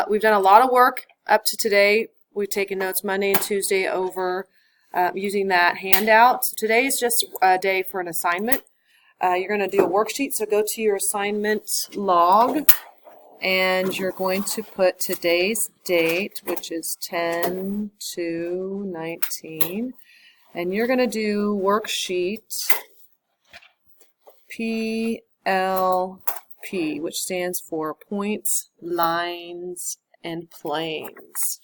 We've done a lot of work up to today. We've taken notes Monday and Tuesday over using that handout. So today is just a day for an assignment. You're going to do a worksheet, so go to your assignment log, and you're going to put today's date, which is 10/2/19, and you're going to do worksheet PLP, which stands for Points, Lines, and Planes.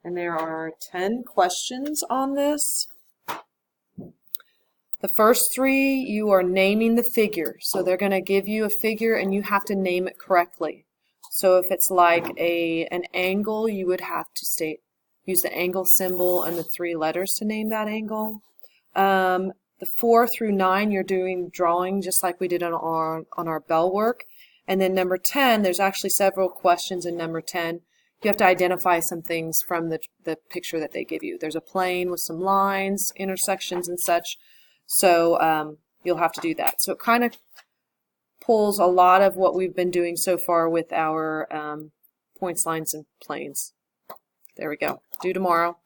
And there are 10 questions on this. The first 3, you are naming the figure. So they're going to give you a figure and you have to name it correctly. So if it's like an angle, you would have to use the angle symbol and the 3 letters to name that angle. The 4 through 9, you're doing drawing just like we did on our bell work. And then number 10, there's actually several questions in number 10. You have to identify some things from the picture that they give you. There's a plane with some lines, intersections, and such. So you'll have to do that. So it kind of pulls a lot of what we've been doing so far with our points, lines, and planes. There we go. Due tomorrow.